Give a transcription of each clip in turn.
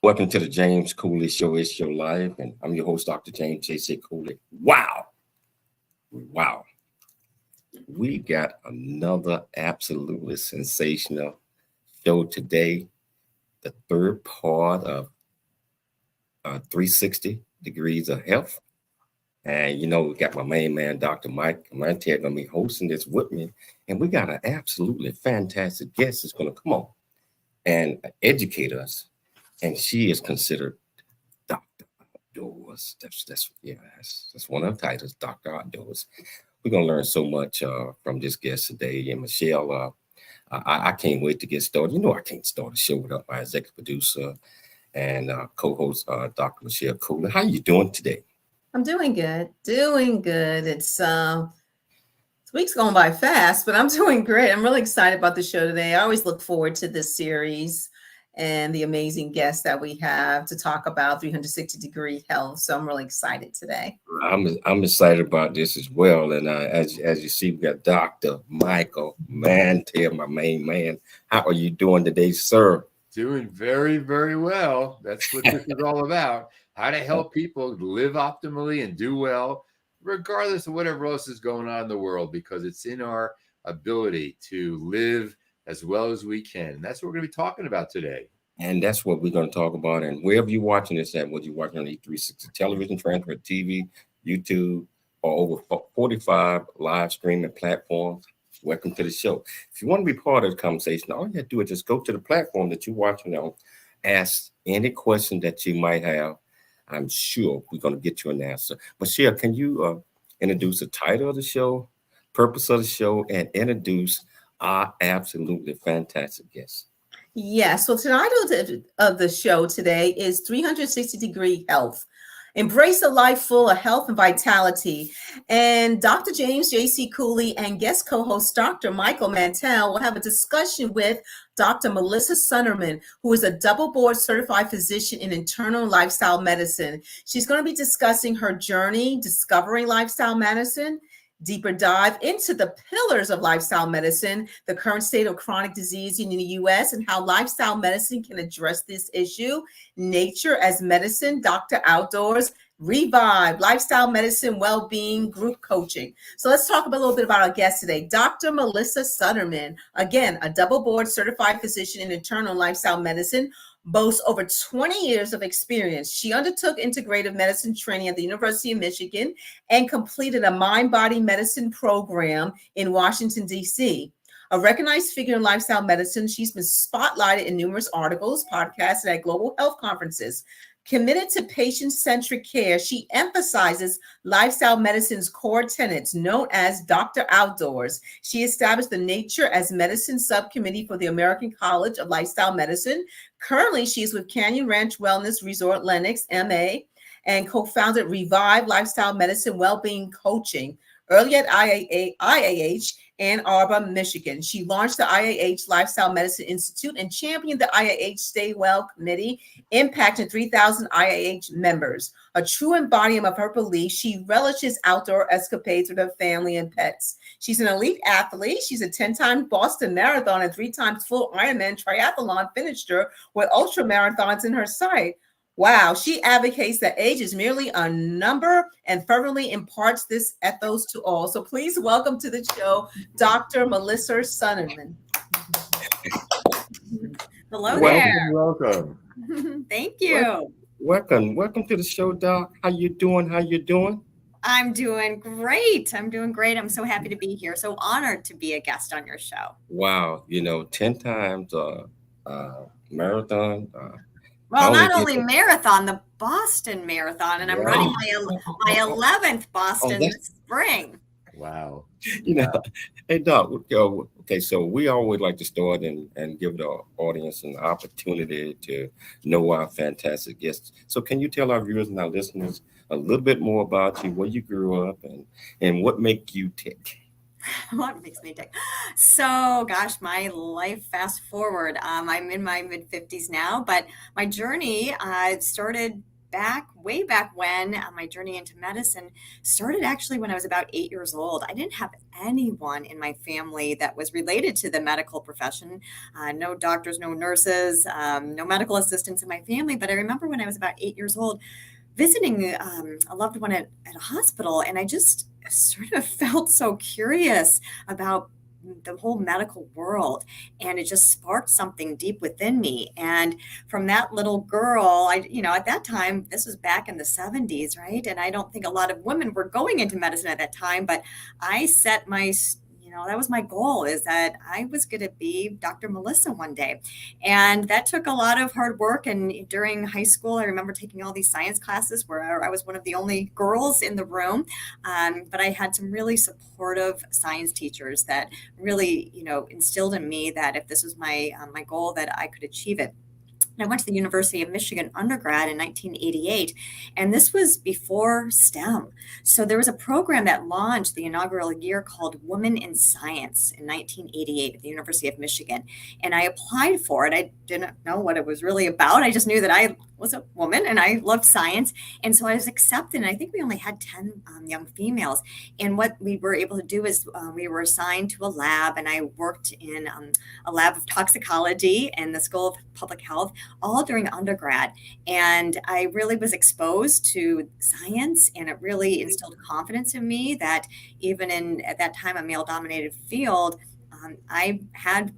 Welcome to the James Cooley Show. It's your life, and I'm your host, Dr. James JC Coie. Wow, we got another absolutely sensational show today. The third part of 360 Degrees of Health, and we got my main man, Dr. Mike Mantell, gonna be hosting this with me, and we got an absolutely fantastic guest that's gonna come on and educate us, and she is considered Doctor Outdoors. That's one of the titles, Doctor Outdoors. We're gonna learn so much from this guest today. And Michelle, I can't wait to get started. I can't start a show without my executive producer and co-host, Dr. Michelle Koler. How you doing today? I'm doing good. Doing good. This week's going by fast, but I'm doing great. I'm really excited about the show today. I always look forward to this series and the amazing guests that we have to talk about 360-degree health. So I'm really excited today. I'm excited about this as well. And as you see, we got Dr. Michael Mantell, my main man. How are you doing today, sir? Doing very, very well. That's what this is all about. How to help people live optimally and do well, regardless of whatever else is going on in the world, because it's in our ability to live as well as we can. And that's what we're going to be talking about today. And that's what we're going to talk about. And wherever you're watching this at, whether you're watching on E360 television, transfer TV, YouTube, or over 45 live streaming platforms, welcome to the show. If you want to be part of the conversation, all you have to do is just go to the platform that you're watching on, ask any question that you might have. I'm sure we're going to get you an answer. Michelle, can you introduce the title of the show, purpose of the show, and introduce our absolutely fantastic guest? Yes. So the title of the show today is 360-degree health. Embrace a life full of health and vitality. And Dr. James JC Coie and guest co-host Dr. Michael Mantell will have a discussion with Dr. Melissa Sundermann, who is a double board certified physician in internal and lifestyle medicine. She's going to be discussing her journey discovering lifestyle medicine, deeper dive into the pillars of lifestyle medicine, the current state of chronic disease in the U.S., and how lifestyle medicine can address this issue, nature as medicine, Dr. Outdoors, Revive, lifestyle medicine, well-being, group coaching. So let's talk a little bit about our guest today, Dr. Melissa Sundermann, again, a double board certified physician in internal and lifestyle medicine, boasts over 20 years of experience. She undertook integrative medicine training at the University of Michigan and completed a mind-body medicine program in Washington, D.C. A recognized figure in lifestyle medicine, she's been spotlighted in numerous articles, podcasts, and at global health conferences. Committed to patient-centric care, she emphasizes lifestyle medicine's core tenets, known as Dr. Outdoors. She established the Nature as Medicine Subcommittee for the American College of Lifestyle Medicine. Currently, she is with Canyon Ranch Wellness Resort Lenox, MA, and co-founded Revive Lifestyle Medicine Wellbeing Coaching. Early at IAH, Ann Arbor, Michigan. She launched the IAH Lifestyle Medicine Institute and championed the IAH Stay Well Committee, impacting 3,000 IAH members. A true embodiment of her beliefs, she relishes outdoor escapades with her family and pets. She's an elite athlete. She's a 10-time Boston Marathon and 3 times full Ironman triathlon finisher with ultra marathons in her sight. Wow, she advocates that age is merely a number and fervently imparts this ethos to all. So please welcome to the show, Dr. Melissa Sundermann. Hello there. Welcome. Thank you. Welcome to the show, Doc. How you doing? I'm doing great. I'm so happy to be here. So honored to be a guest on your show. Wow, 10 times marathon. Well, not only marathon, the Boston Marathon, and I'm running my 11th Boston this spring. Wow. Hey, Doc, okay, so we always like to start and give the audience an opportunity to know our fantastic guests. So can you tell our viewers and our listeners a little bit more about you, where you grew up, and what make you tick? What makes me tick? So, gosh, my life, fast forward. I'm in my mid-50s now, but my journey started way back when, my journey into medicine started actually when I was about 8 years old. I didn't have anyone in my family that was related to the medical profession. No doctors, no nurses, no medical assistants in my family. But I remember when I was about 8 years old, visiting a loved one at a hospital, and I just sort of felt so curious about the whole medical world, and it just sparked something deep within me. And from that little girl, at that time, this was back in the 70s, right? And I don't think a lot of women were going into medicine at that time, but I set that was my goal, is that I was going to be Dr. Melissa one day. And that took a lot of hard work. And during high school, I remember taking all these science classes where I was one of the only girls in the room. But I had some really supportive science teachers that really, instilled in me that if this was my goal, that I could achieve it. I went to the University of Michigan undergrad in 1988, and this was before STEM. So there was a program that launched the inaugural year called Women in Science in 1988 at the University of Michigan. And I applied for it. I didn't know what it was really about. I just knew that I was a woman and I loved science. And so I was accepted. And I think we only had 10 young females. And what we were able to do is we were assigned to a lab, and I worked in a lab of toxicology and the School of Public Health, all during undergrad. And I really was exposed to science, and it really instilled confidence in me that even at that time, a male dominated field, I had,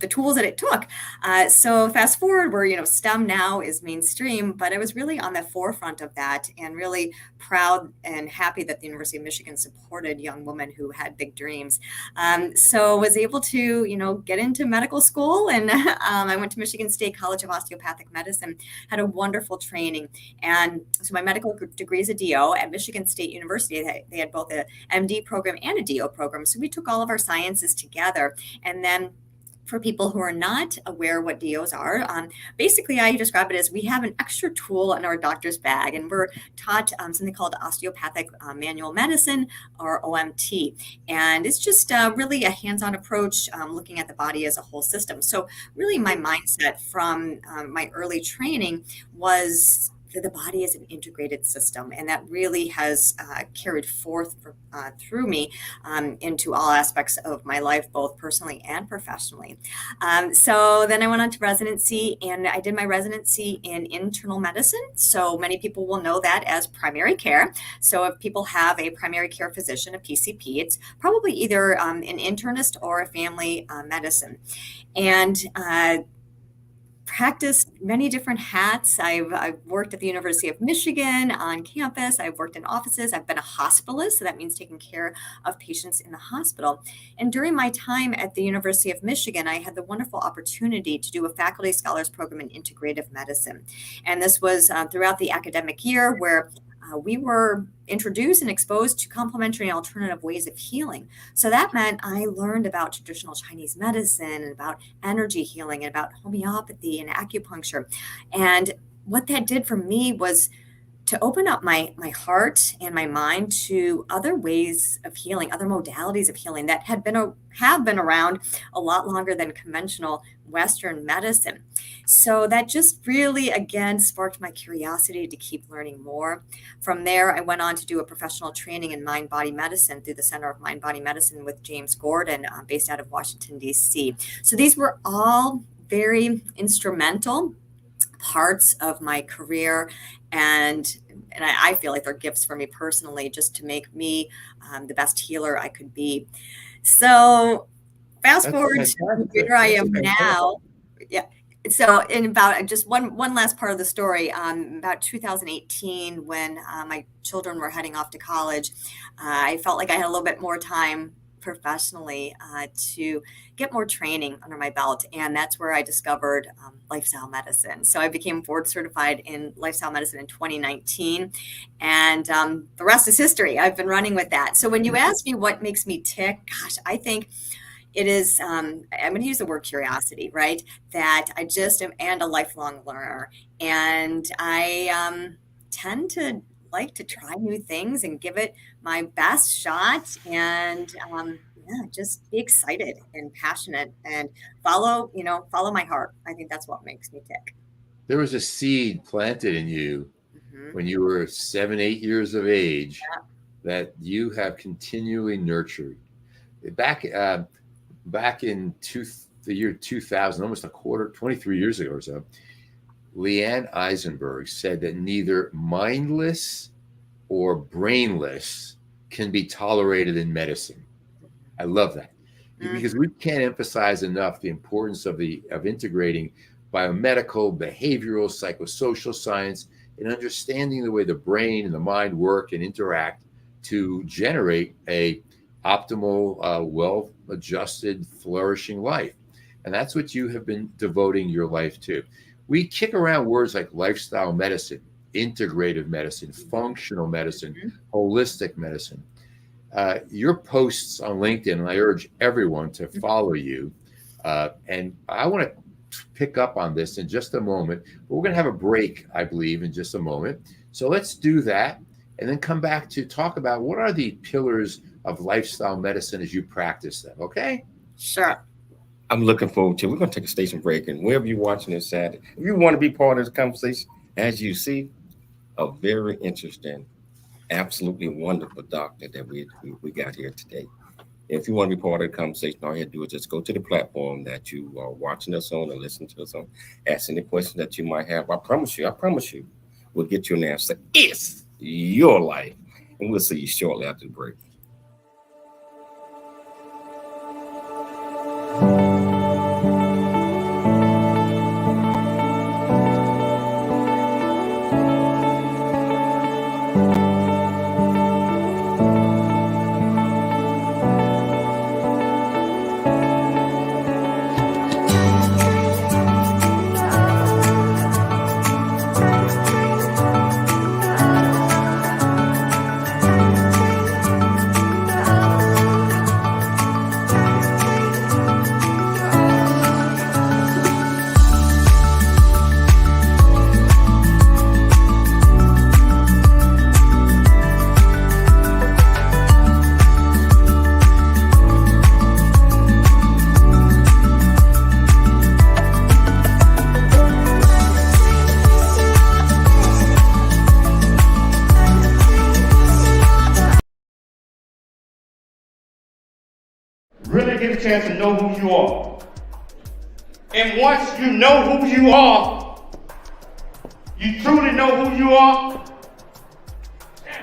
the tools that it took. So fast forward, where, STEM now is mainstream, but I was really on the forefront of that, and really proud and happy that the University of Michigan supported young women who had big dreams. So was able to, get into medical school, and I went to Michigan State College of Osteopathic Medicine, had a wonderful training. And so my medical degree is a DO at Michigan State University. They had both a MD program and a DO program. So we took all of our sciences together. And then for people who are not aware what DOs are, basically I describe it as we have an extra tool in our doctor's bag, and we're taught something called osteopathic manual medicine, or OMT. And it's just really a hands-on approach, looking at the body as a whole system. So really my mindset from my early training was that the body is an integrated system, and that really has carried forth through me into all aspects of my life, both personally and professionally. So then I went on to residency, and I did my residency in internal medicine. So many people will know that as primary care. So if people have a primary care physician, a PCP, it's probably either an internist or a family medicine. And practiced many different hats. I've worked at the University of Michigan on campus. I've worked in offices. I've been a hospitalist, so that means taking care of patients in the hospital. And during my time at the University of Michigan, I had the wonderful opportunity to do a faculty scholars program in integrative medicine. And this was throughout the academic year, where we were introduced and exposed to complementary and alternative ways of healing. So that meant I learned about traditional Chinese medicine, and about energy healing, and about homeopathy and acupuncture. And what that did for me was to open up my heart and my mind to other ways of healing, other modalities of healing that have been around a lot longer than conventional Western medicine. So that just really, again, sparked my curiosity to keep learning more. From there, I went on to do a professional training in mind-body medicine through the Center of Mind-Body Medicine with James Gordon, based out of Washington, D.C. So these were all very instrumental parts of my career, and I feel like they're gifts for me personally, just to make me the best healer I could be. So fast forward to where I am now. Yeah. So in about just one last part of the story, about 2018, when my children were heading off to college, I felt like I had a little bit more time professionally to get more training under my belt. And that's where I discovered lifestyle medicine. So I became board certified in lifestyle medicine in 2019. And the rest is history. I've been running with that. So when you ask me what makes me tick, gosh, I think it is, I'm going to use the word curiosity, right? That I just am, and a lifelong learner. And I tend to like to try new things and give it my best shot, and just be excited and passionate and follow my heart. I think that's what makes me tick. there was a seed planted in you when you were 7, 8 years of age that you have continually nurtured. Back in the year 2000, almost 23 years ago or so, Leanne Eisenberg said that neither mindless or brainless can be tolerated in medicine. I love that because we can't emphasize enough the importance of integrating biomedical, behavioral, psychosocial science and understanding the way the brain and the mind work and interact to generate a optimal, well-adjusted, flourishing life. And that's what you have been devoting your life to. We kick around words like lifestyle medicine, integrative medicine, functional medicine, holistic medicine. Your posts on LinkedIn, and I urge everyone to follow you. And I want to pick up on this in just a moment. But we're going to have a break, I believe, in just a moment. So let's do that and then come back to talk about what are the pillars of lifestyle medicine as you practice them. Okay? Sure. I'm looking forward to it. We're going to take a station break, and wherever you're watching this at, if you want to be part of this conversation, as you see, a very interesting, absolutely wonderful doctor that we got here today. If you want to be part of the conversation, all you have to do is just go to the platform that you are watching us on and listening to us on. Ask any questions that you might have. I promise you, we'll get you an answer. It's your life. And we'll see you shortly after the break. Really get a chance to know who you are. And once you know who you are, you truly know who you are,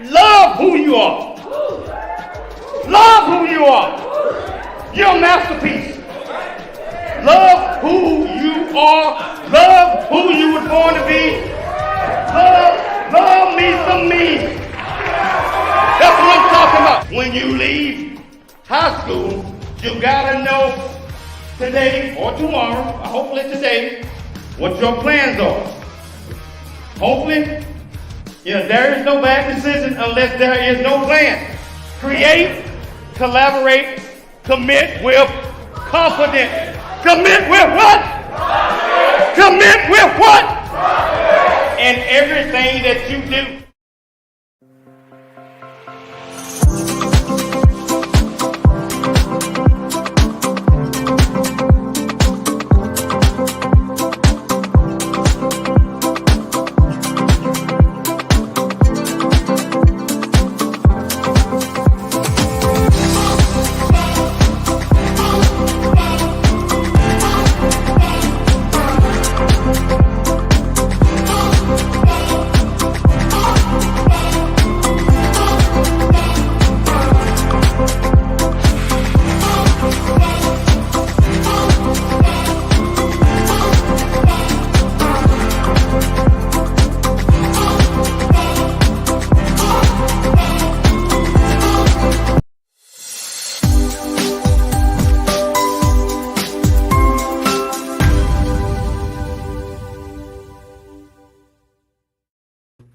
love who you are. Love who you are. You're a masterpiece. Love who you are. Love who you were born to be. Love me some me. That's what I'm talking about. When you leave high school, you gotta know today or tomorrow, hopefully today, what your plans are. Hopefully, there is no bad decision unless there is no plan. Create, collaborate, commit with confidence. Commit with what? Commit with what? And everything that you do.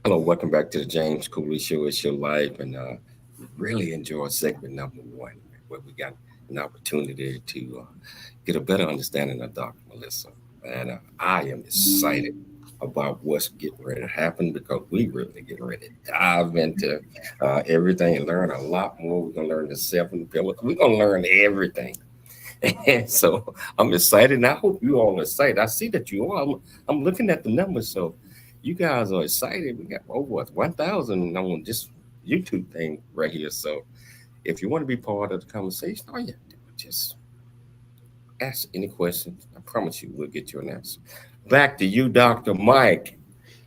Hello, welcome back to the James Cooley Show. It's your life, and really enjoyed segment number 1, where we got an opportunity to get a better understanding of Dr. Melissa. And I am excited about what's getting ready to happen because we really get ready to dive into everything and learn a lot more. We're going to learn the 7 pillars. We're going to learn everything. And so I'm excited, and I hope you all are excited. I see that you are. I'm looking at the numbers, so you guys are excited. We got over 1,000 on this YouTube thing right here. So if you want to be part of the conversation, all you have to do is just ask any questions. I promise you, we'll get you an answer. Back to you, Dr. Mike.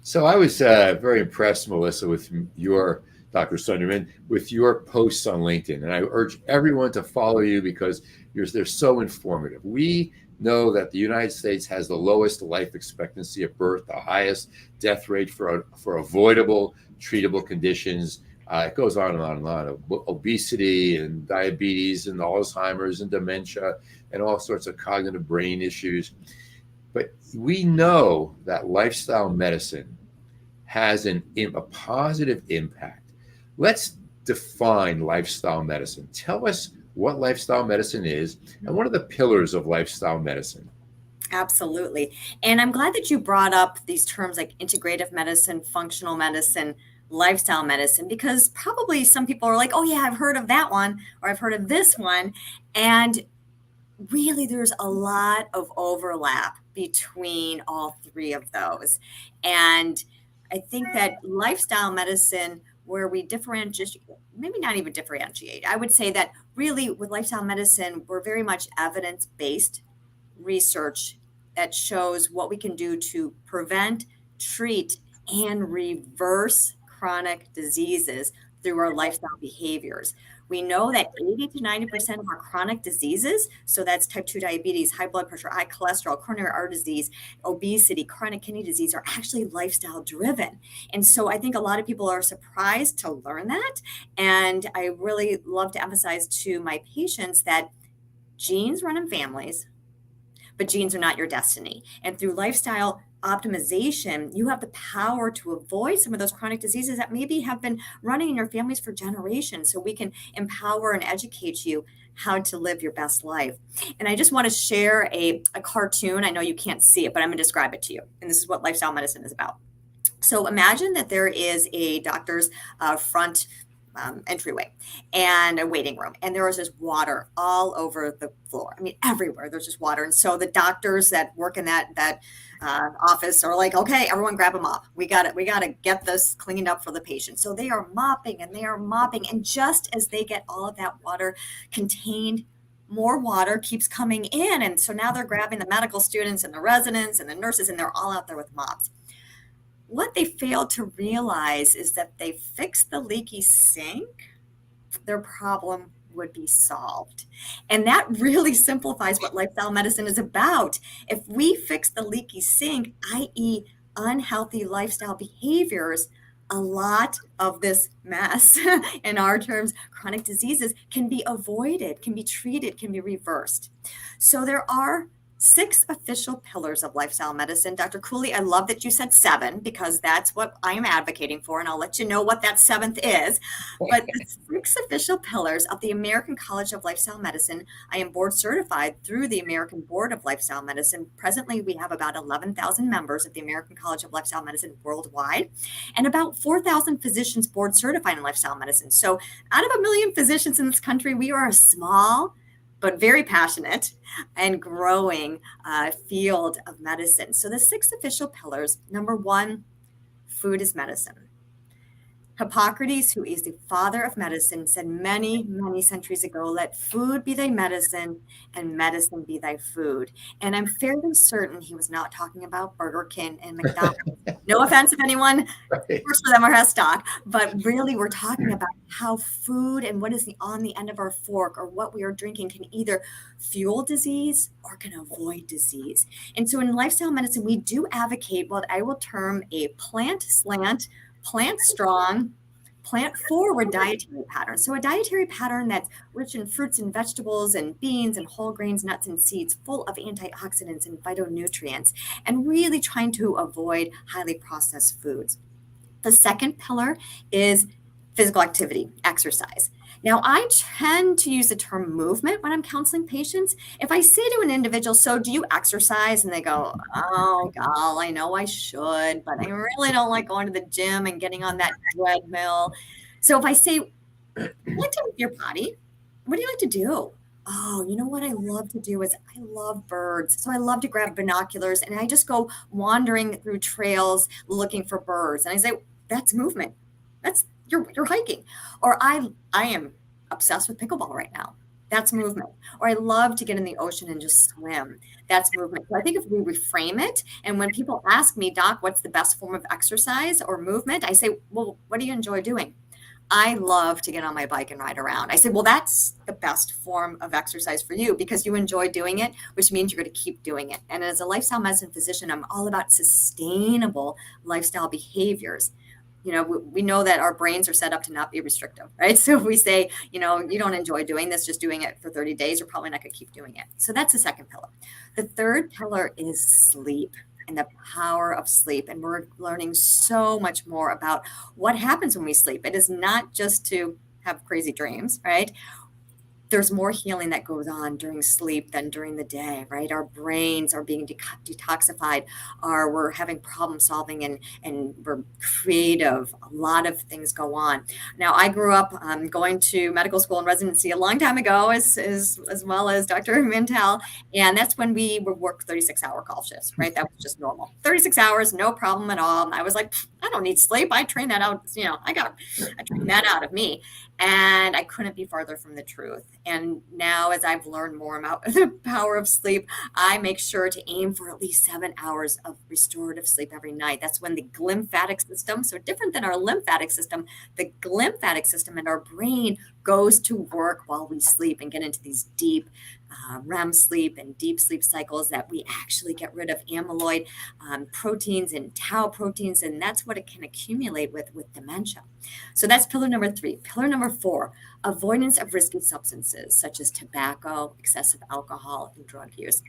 So I was very impressed, Melissa, with your Dr. Sundermann, with your posts on LinkedIn. And I urge everyone to follow you because they're so informative. We know that the United States has the lowest life expectancy at birth, the highest death rate for avoidable, treatable conditions. It goes on and on and on. Obesity and diabetes and Alzheimer's and dementia and all sorts of cognitive brain issues. But we know that lifestyle medicine has a positive impact. Let's define lifestyle medicine. Tell us what lifestyle medicine is and what are the pillars of lifestyle medicine? Absolutely. And I'm glad that you brought up these terms like integrative medicine, functional medicine, lifestyle medicine, because probably some people are like, oh yeah, I've heard of that one, or I've heard of this one. And really, there's a lot of overlap between all three of those. And I think that lifestyle medicine, where we differentiate, maybe not even differentiate, I would say that really with lifestyle medicine, we're very much evidence-based research that shows what we can do to prevent, treat, and reverse chronic diseases through our lifestyle behaviors. We know that 80 to 90% of our chronic diseases, so that's type 2 diabetes, high blood pressure, high cholesterol, coronary artery disease, obesity, chronic kidney disease, are actually lifestyle driven. And so I think a lot of people are surprised to learn that. And I really love to emphasize to my patients that genes run in families, but genes are not your destiny. And through lifestyle optimization, you have the power to avoid some of those chronic diseases that maybe have been running in your families for generations. So we can empower and educate you how to live your best life. And I just want to share a cartoon. I know you can't see it, but I'm going to describe it to you. And this is what lifestyle medicine is about. So imagine that there is a doctor's front entryway and a waiting room, and there was just water all over the floor. I mean, everywhere there's just water. And so the doctors that work in that office are like, okay, everyone grab a mop. We got to get this cleaned up for the patient. So they are mopping and they are mopping. And just as they get all of that water contained, more water keeps coming in. And so now they're grabbing the medical students and the residents and the nurses, and they're all out there with mops. What they failed to realize is that they fixed the leaky sink, their problem would be solved. And that really simplifies what lifestyle medicine is about. If we fix the leaky sink, i.e., unhealthy lifestyle behaviors, a lot of this mess, in our terms, chronic diseases, can be avoided, can be treated, can be reversed. So there are 6 official pillars of lifestyle medicine. Dr. Cooley, I love that you said 7 because that's what I am advocating for, and I'll let you know what that 7th is. But the 6 official pillars of the American College of Lifestyle Medicine, I am board certified through the American Board of Lifestyle Medicine. Presently, we have about 11,000 members of the American College of Lifestyle Medicine worldwide, and about 4,000 physicians board certified in lifestyle medicine. So out of 1 million physicians in this country, we are a small but very passionate and growing field of medicine. So the 6 official pillars, number 1, food is medicine. Hippocrates, who is the father of medicine, said many, many centuries ago, let food be thy medicine and medicine be thy food. And I'm fairly certain he was not talking about Burger King and McDonald's. No offense if anyone works for them or has stock, but really we're talking about how food and what is on the end of our fork or what we are drinking can either fuel disease or can avoid disease. And so in lifestyle medicine, we do advocate what I will term a plant slant, plant strong, plant forward dietary pattern. So a dietary pattern that's rich in fruits and vegetables and beans and whole grains, nuts and seeds, full of antioxidants and phytonutrients, and really trying to avoid highly processed foods. The second pillar is physical activity, exercise. Now, I tend to use the term movement when I'm counseling patients. If I say to an individual, so do you exercise? And they go, oh, God, I know I should, but I really don't like going to the gym and getting on that treadmill. So if I say, what do you like to do with your body? What do you like to do? Oh, you know what I love to do is I love birds. So I love to grab binoculars and I just go wandering through trails looking for birds. And I say, that's movement. That's you're hiking. Or I am obsessed with pickleball right now. That's movement. Or I love to get in the ocean and just swim. That's movement. So I think if we reframe it, and when people ask me, Doc, what's the best form of exercise or movement? I say, well, what do you enjoy doing? I love to get on my bike and ride around. I said, well, that's the best form of exercise for you because you enjoy doing it, which means you're going to keep doing it. And as a lifestyle medicine physician, I'm all about sustainable lifestyle behaviors. We know that our brains are set up to not be restrictive, right? So if we say, you don't enjoy doing this, just doing it for 30 days, you're probably not going to keep doing it. So that's the second pillar. The third pillar is sleep and the power of sleep. And we're learning so much more about what happens when we sleep. It is not just to have crazy dreams, right? There's more healing that goes on during sleep than during the day, right? Our brains are being detoxified, we're having problem solving and we're creative. A lot of things go on. Now, I grew up going to medical school and residency a long time ago, as well as Dr. Mantell. And that's when we would work 36-hour call shifts, right? That was just normal. 36 hours, no problem at all. And I was like, I don't need sleep. I trained that out. I trained that out of me. And I couldn't be farther from the truth. And now, as I've learned more about the power of sleep, I make sure to aim for at least 7 hours of restorative sleep every night. That's when the glymphatic system, so different than our lymphatic system, the glymphatic system in our brain goes to work while we sleep and get into these deep REM sleep and deep sleep cycles that we actually get rid of amyloid proteins and tau proteins. And that's what it can accumulate with dementia. So that's pillar number 3. Pillar number 4, avoidance of risky substances such as tobacco, excessive alcohol, and drug use.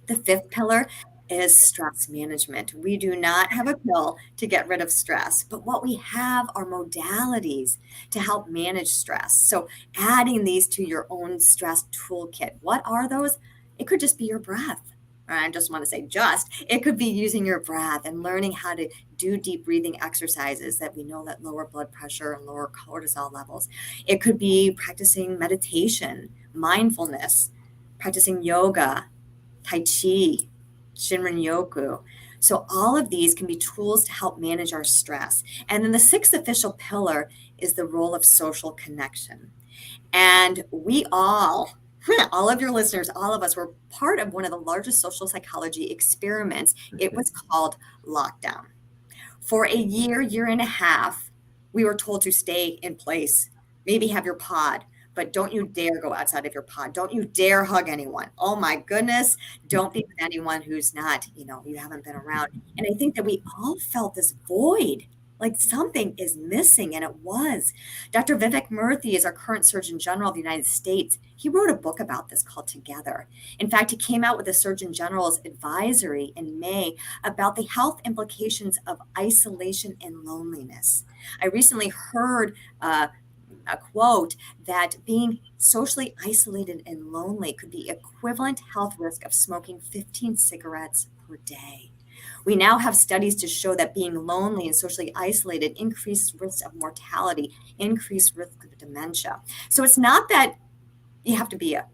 The 5th pillar is stress management. We do not have a pill to get rid of stress, but what we have are modalities to help manage stress. So adding these to your own stress toolkit. What are those? It could just be your breath. I just want to say it could be using your breath and learning how to do deep breathing exercises that we know that lower blood pressure and lower cortisol levels. It could be practicing meditation, mindfulness, practicing yoga, Tai Chi, Shinrin-yoku. So all of these can be tools to help manage our stress. And then the 6th official pillar is the role of social connection. And we all of your listeners, all of us were part of one of the largest social psychology experiments. It was called lockdown. For a year and a half, we were told to stay in place, maybe have your pod, but don't you dare go outside of your pod. Don't you dare hug anyone. Oh my goodness. Don't be with anyone who's not, you haven't been around. And I think that we all felt this void, like something is missing, and it was. Dr. Vivek Murthy is our current Surgeon General of the United States. He wrote a book about this called Together. In fact, he came out with a Surgeon General's advisory in May about the health implications of isolation and loneliness. I recently heard a quote that being socially isolated and lonely could be equivalent health risk of smoking 15 cigarettes per day. We now have studies to show that being lonely and socially isolated increased risk of mortality, increased risk of dementia. So it's not that you have to be an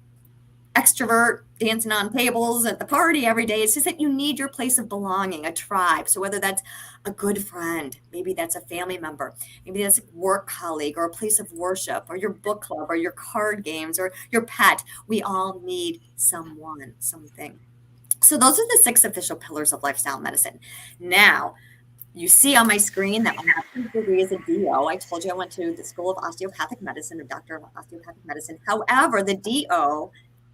extrovert dancing on tables at the party every day. It's just that you need your place of belonging, a tribe. So whether that's a good friend, maybe that's a family member, maybe that's a work colleague or a place of worship or your book club or your card games or your pet, we all need someone, something. So those are the 6 official pillars of lifestyle medicine. Now, you see on my screen that my master's degree is a DO. I told you I went to the School of Osteopathic Medicine, a doctor of osteopathic medicine. However, the DO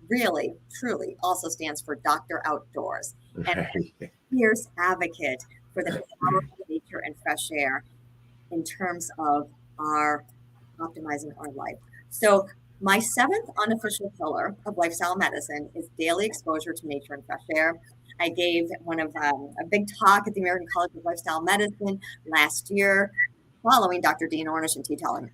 really, truly also stands for Doctor Outdoors. And a fierce advocate for the power of nature and fresh air in terms of our optimizing our life. So my 7th unofficial pillar of lifestyle medicine is daily exposure to nature and fresh air. I gave a big talk at the American College of Lifestyle Medicine last year, following Dr. Dean Ornish and T. Colin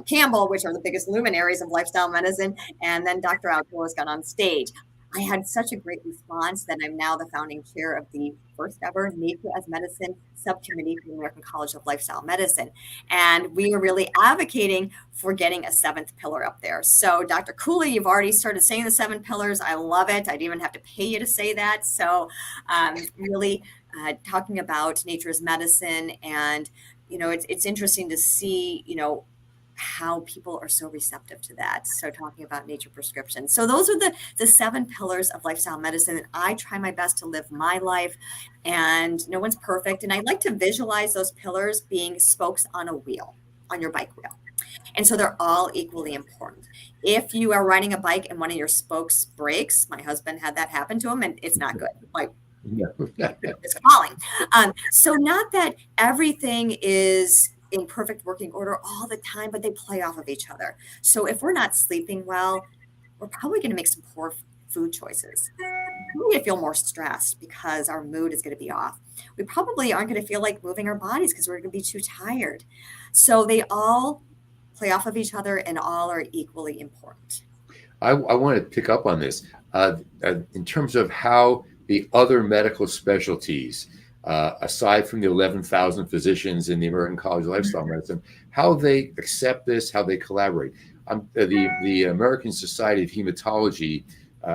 Campbell, which are the biggest luminaries of lifestyle medicine. And then Dr. Outdoors got on stage. I had such a great response that I'm now the founding chair of the first ever Nature as Medicine subcommittee for the American College of Lifestyle Medicine. And we are really advocating for getting a 7th pillar up there. So Dr. Cooley, you've already started saying the 7 pillars. I love it. I didn't even have to pay you to say that. So really talking about nature as medicine. And, it's interesting to see, how people are so receptive to that. So talking about nature prescription. So those are the 7 pillars of lifestyle medicine. And I try my best to live my life, and no one's perfect. And I like to visualize those pillars being spokes on a wheel, on your bike wheel. And so they're all equally important. If you are riding a bike and one of your spokes breaks, my husband had that happen to him, and it's not good. Like, it's falling. So not that everything is in perfect working order all the time, but they play off of each other. So if we're not sleeping well, we're probably going to make some poor food choices. We're going to feel more stressed because our mood is going to be off. We probably aren't going to feel like moving our bodies because we're going to be too tired. So they all play off of each other and all are equally important. I want to pick up on this in terms of how the other medical specialties, aside from the 11,000 physicians in the American College of Lifestyle Medicine, how they accept this, how they collaborate. The American Society of Hematology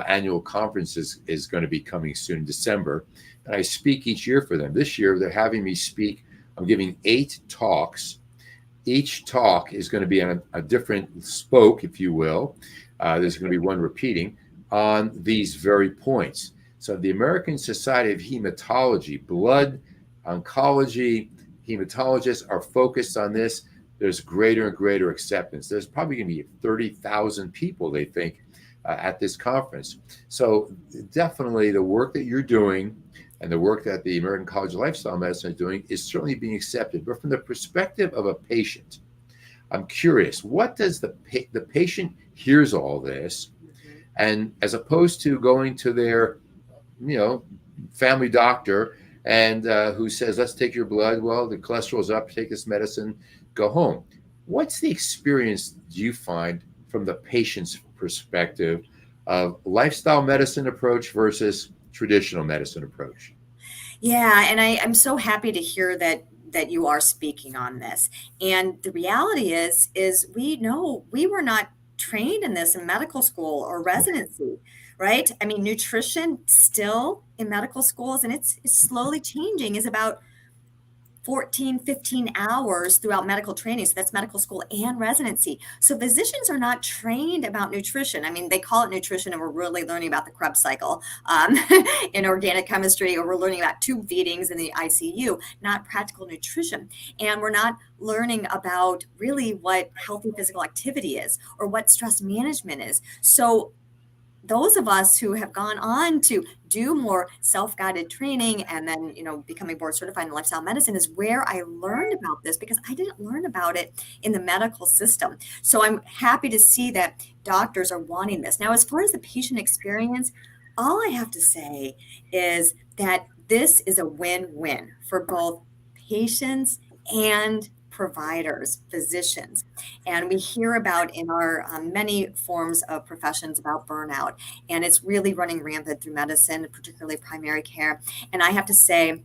annual conference is going to be coming soon in December, and I speak each year for them. This year, they're having me speak. I'm giving 8 talks. Each talk is going to be on a different spoke, if you will. There's going to be one repeating on these very points. So the American Society of Hematology, blood, oncology, hematologists are focused on this. There's greater and greater acceptance. There's probably going to be 30,000 people, they think, at this conference. So definitely the work that you're doing and the work that the American College of Lifestyle Medicine is doing is certainly being accepted. But from the perspective of a patient, I'm curious, what does the patient hears all this, and as opposed to going to their family doctor and who says, let's take your blood. Well, the cholesterol's up, take this medicine, go home. What's the experience do you find from the patient's perspective of lifestyle medicine approach versus traditional medicine approach? Yeah, and I'm so happy to hear that you are speaking on this. And the reality is we know we were not trained in this in medical school or residency, right? I mean, nutrition still in medical schools, and it's slowly changing, is about 14, 15 hours throughout medical training. So that's medical school and residency. So physicians are not trained about nutrition. I mean, they call it nutrition, and we're really learning about the Krebs cycle in organic chemistry, or we're learning about tube feedings in the ICU, not practical nutrition. And we're not learning about really what healthy physical activity is or what stress management is. So those of us who have gone on to do more self-guided training and then, becoming board certified in lifestyle medicine is where I learned about this, because I didn't learn about it in the medical system. So I'm happy to see that doctors are wanting this. Now, as far as the patient experience, all I have to say is that this is a win-win for both patients and providers, physicians. And we hear about in our many forms of professions about burnout, and it's really running rampant through medicine, particularly primary care. And I have to say,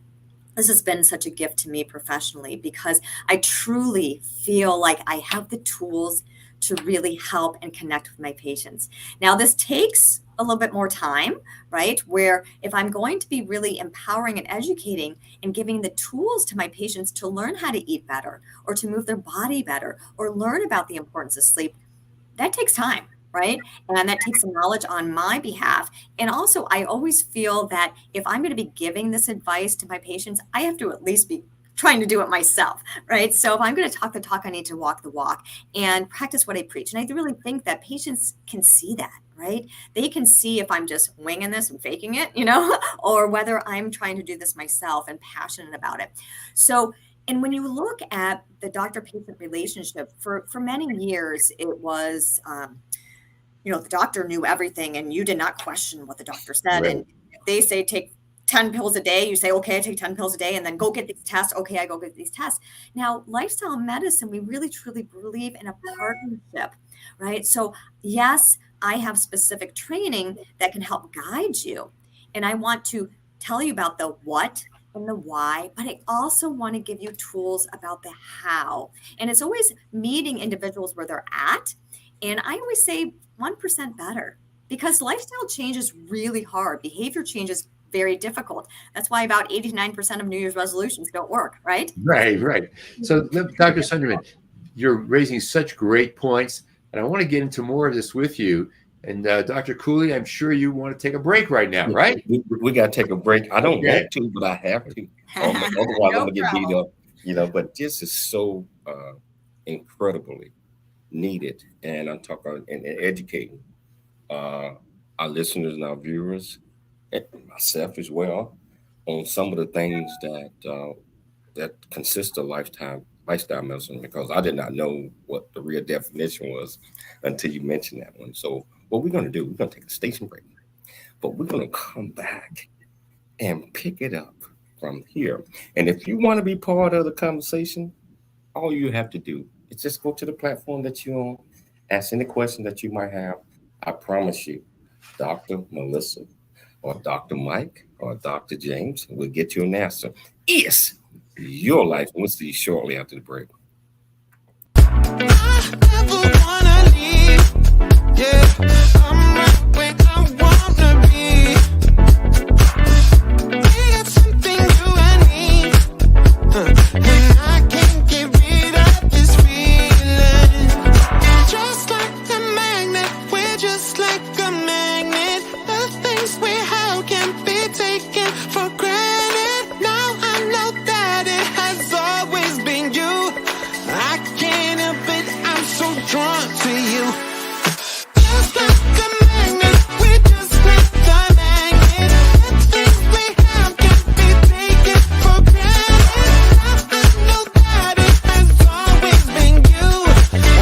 this has been such a gift to me professionally, because I truly feel like I have the tools to really help and connect with my patients. Now, this takes a little bit more time, right? Where if I'm going to be really empowering and educating and giving the tools to my patients to learn how to eat better or to move their body better or learn about the importance of sleep, that takes time, right? And that takes some knowledge on my behalf. And also, I always feel that if I'm going to be giving this advice to my patients, I have to at least be trying to do it myself, right? So if I'm going to talk the talk, I need to walk the walk and practice what I preach. And I really think that patients can see that, right? They can see if I'm just winging this and faking it, or whether I'm trying to do this myself and passionate about it. So, and when you look at the doctor-patient relationship, for many years, it was, the doctor knew everything and you did not question what the doctor said. Right. And if they say take 10 pills a day. You say, okay, I take 10 pills a day, and then go get these tests. Okay, I go get these tests. Now, lifestyle medicine, we really truly believe in a partnership, right? So yes, I have specific training that can help guide you. And I want to tell you about the what and the why, but I also want to give you tools about the how. And it's always meeting individuals where they're at. And I always say 1% better, because lifestyle change is really hard. Behavior change is very difficult. That's why about 89% of New Year's resolutions don't work, right? Right. So, Dr. Sundermann, you're raising such great points, and I want to get into more of this with you. And Dr. Cooley, I'm sure you want to take a break right now, right? We got to take a break. I don't want to, but I have to. Otherwise, No I'm going to get beat problem. up, But this is so incredibly needed. And I'm talking and educating our listeners and our viewers, and myself as well, on some of the things that consist of lifestyle medicine, because I did not know what the real definition was until you mentioned that one. So what we're going to do, we're going to take a station break, but we're going to come back and pick it up from here. And if you want to be part of the conversation, all you have to do is just go to the platform that you're on, ask any question that you might have. I promise you, Dr. Melissa or Dr. Mike or Dr. James will get you an answer. It's your life. We'll see you shortly after the break. I never wanna leave. Yeah, I'm right where I wanna be. We got something you and me, and I can't get rid of this feeling. Just like a magnet, we're just like a magnet. The things we have can't be taken for granted. Now I know that it has always been you. I can't help it, I'm so drawn to you. Just like a magnet, we're just like a magnet. The things we have can't be taken for granted. Now I know that it has always been you.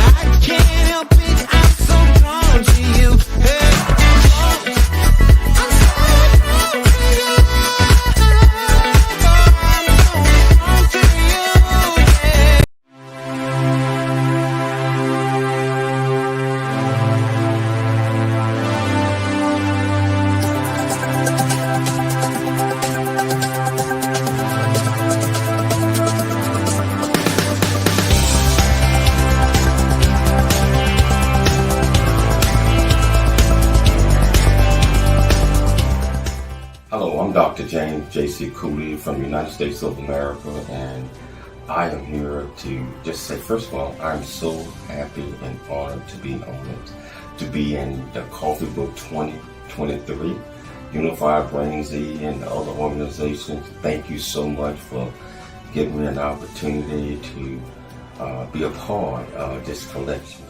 I can't help it, I'm so drawn to you. Hey, I'm so drawn to you. I'm so drawn to you. Yeah. Hello, I'm Dr. James JC Coie from the United States of America, and I am here to just say, first of all, I'm so happy and honored to be on it, to be in the Coffee Book 2023, Unified Brain Z and the other organizations. Thank you so much for giving me an opportunity to be a part of this collection.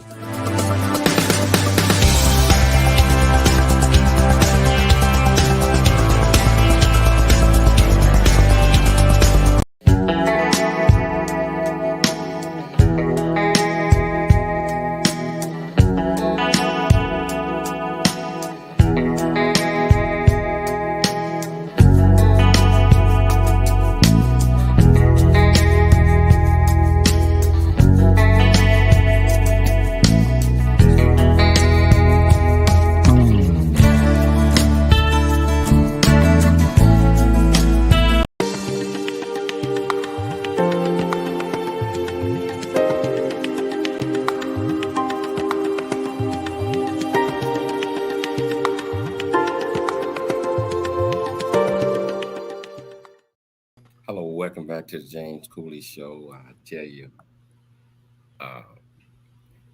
Hello, welcome back to the James Cooley Show. I tell you,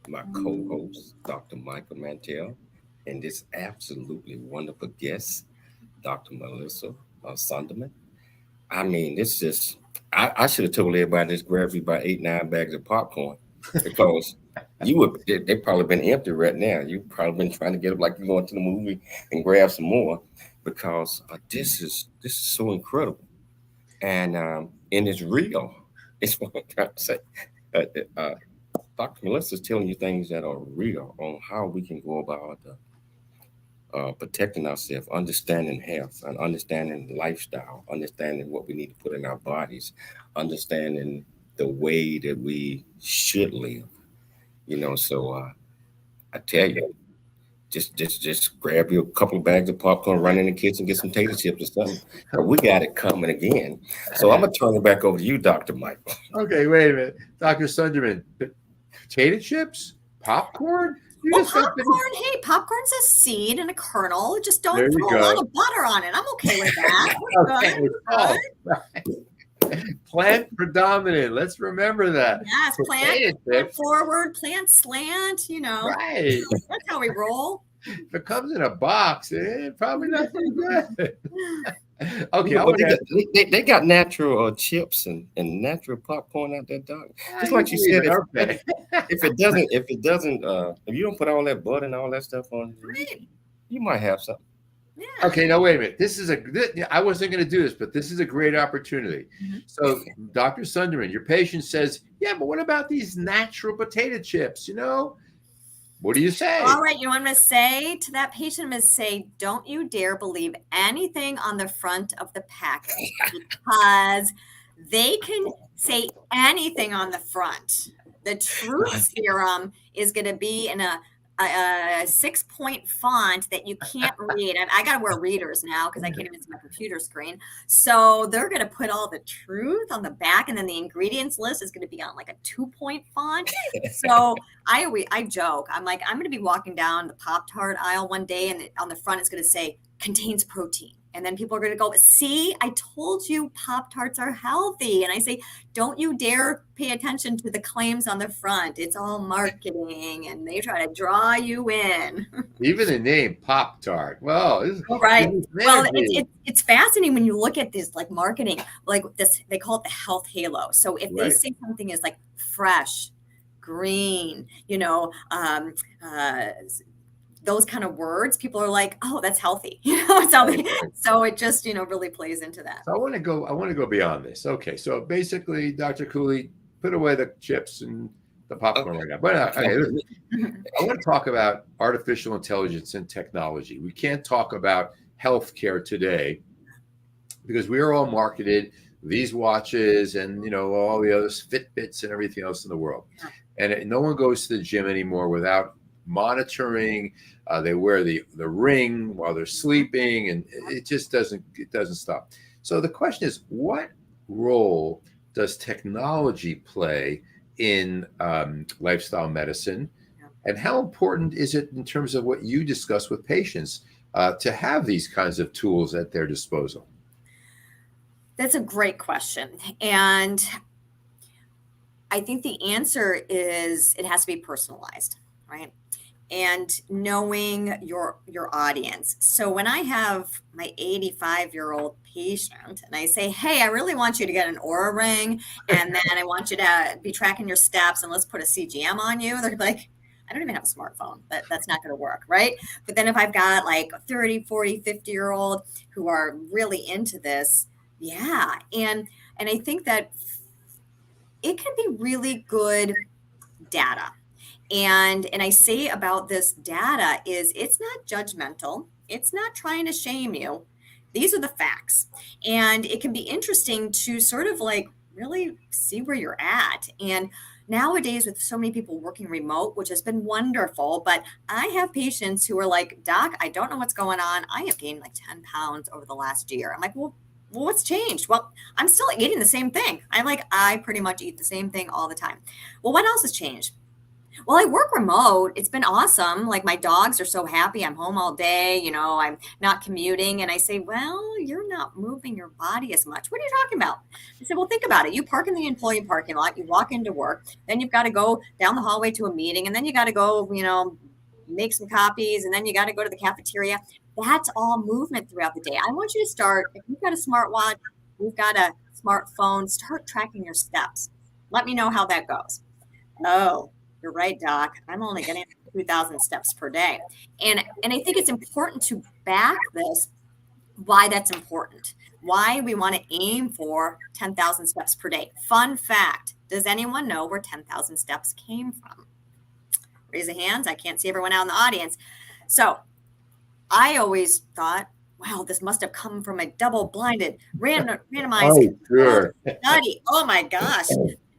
my co-host, Dr. Michael Mantell, and this absolutely wonderful guest, Dr. Melissa Sundermann. I mean, this just, I should have told everybody this grab you about 8-9 bags of popcorn, because they've probably been empty right now. You've probably been trying to get them like you're going to the movie and grab some more, because this is so incredible. And it's real. It's what I'm trying to say. Dr. Melissa is telling you things that are real on how we can go about protecting ourselves, understanding health, and understanding lifestyle, understanding what we need to put in our bodies, understanding the way that we should live. So I tell you, just grab you a couple of bags of popcorn, run in the kitchen, get some tater chips or something. But we got it coming again. So I'm gonna turn it back over to you, Dr. Mike. Okay, wait a minute, Dr. Sundermann. Potato chips, popcorn. You Well, just got popcorn, hey, popcorn's a seed and a kernel. Just don't There you throw a lot go. of butter on it. I'm okay with that. We're Okay. good. Oh, right. Plant predominant. Let's remember that. Yes, plant Potato chips, forward, plant slant, right. That's how we roll. If it comes in a box, probably not so good. Okay, I But wanna they got natural chips and natural popcorn out there, Doc. Just like you said, okay. if you don't put all that butter and all that stuff on, Right. you might have something. Yeah. Okay, now wait a minute. I wasn't going to do this, but this is a great opportunity. Mhm. So, Dr. Sundermann, your patient says, "Yeah, but what about these natural potato chips? What do you say?" All right, what I'm going to say to that patient? I'm going to say, don't you dare believe anything on the front of the package because they can say anything on the front. The truth serum is going to be in a 6-point font that you can't read. I got to wear readers now because I can't even see my computer screen. So they're going to put all the truth on the back, and then the ingredients list is going to be on like a 2-point font. So I joke. I'm like, I'm going to be walking down the Pop-Tart aisle one day, and on the front it's going to say contains protein. And then people are going to go, see, I told you Pop-Tarts are healthy. And I say, don't you dare pay attention to the claims on the front. It's all marketing, and they try to draw you in. Even the name Pop-Tart. Well, this is Right. this is Well, energy. it's fascinating when you look at this like marketing, like this, they call it the health halo. So if they Right. say something is like fresh, green, those kind of words, people are like, oh, that's healthy. So it just, really plays into that. So I want to go beyond this. Okay, so basically, Dr. Cooley, put away the chips and the popcorn right now. But okay, listen, I want to talk about artificial intelligence and technology. We can't talk about healthcare today because we are all marketed these watches and all the other Fitbits and everything else in the world. And no one goes to the gym anymore without monitoring. They wear the ring while they're sleeping, and it just doesn't stop. So the question is, what role does technology play in lifestyle medicine, and how important is it in terms of what you discuss with patients to have these kinds of tools at their disposal? That's a great question. And I think the answer is it has to be personalized, right? And knowing your audience. So when I have my 85-year-old patient and I say, hey, I really want you to get an Oura ring, and then I want you to be tracking your steps, and let's put a CGM on you, they're like, I don't even have a smartphone. That's not going to work, right? But then if I've got like a 30, 40, 50-year-old who are really into this, yeah. And I think that it can be really good data. And I say about this data is it's not judgmental. It's not trying to shame you. These are the facts. And it can be interesting to sort of like really see where you're at. And nowadays with so many people working remote, which has been wonderful, but I have patients who are like, Doc, I don't know what's going on. I have gained like 10 pounds over the last year. I'm like, well, what's changed? Well, I'm still eating the same thing. I pretty much eat the same thing all the time. Well, what else has changed? Well, I work remote. It's been awesome. Like my dogs are so happy. I'm home all day. I'm not commuting. And I say, well, you're not moving your body as much. What are you talking about? I said, well, think about it. You park in the employee parking lot. You walk into work. Then you've got to go down the hallway to a meeting. And then you got to go, make some copies. And then you got to go to the cafeteria. That's all movement throughout the day. I want you to start, if you've got a smartwatch, you've got a smartphone, start tracking your steps. Let me know how that goes. Oh, you're right, Doc. I'm only getting 2,000 steps per day. And I think it's important to back this, why that's important, why we want to aim for 10,000 steps per day. Fun fact, does anyone know where 10,000 steps came from? Raise the hands. I can't see everyone out in the audience. So I always thought, wow, this must have come from a double-blinded, randomized Oh, sure. study. Oh my gosh.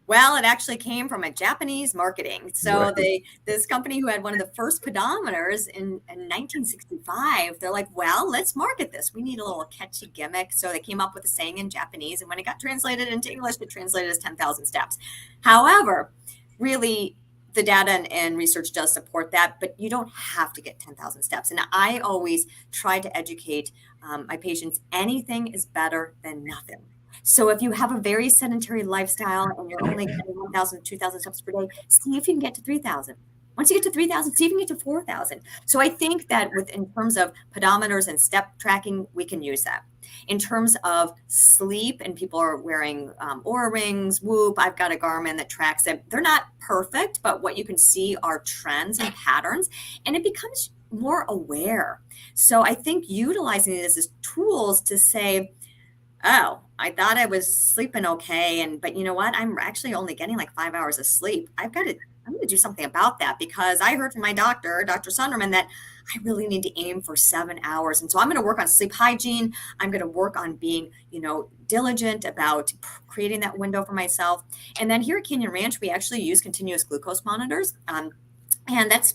Well, it actually came from a Japanese marketing. So Right. this company who had one of the first pedometers in 1965, they're like, well, let's market this. We need a little catchy gimmick. So they came up with a saying in Japanese, and when it got translated into English, it translated as 10,000 steps. However, really, the data and research does support that, but you don't have to get 10,000 steps. And I always try to educate my patients, anything is better than nothing. So if you have a very sedentary lifestyle and you're only getting 1,000, 2,000 steps per day, see if you can get to 3,000. Once you get to 3,000, see if you can get to 4,000. So I think that in terms of pedometers and step tracking, we can use that. In terms of sleep, and people are wearing Oura rings, Whoop, I've got a Garmin that tracks it. They're not perfect, but what you can see are trends and patterns, and it becomes more aware. So I think utilizing it as tools to say, oh, I thought I was sleeping okay. But you know what? I'm actually only getting like 5 hours of sleep. I'm going to do something about that, because I heard from my doctor, Dr. Sundermann, that I really need to aim for 7 hours. And so I'm going to work on sleep hygiene. I'm going to work on being, diligent about creating that window for myself. And then here at Canyon Ranch, we actually use continuous glucose monitors. And that's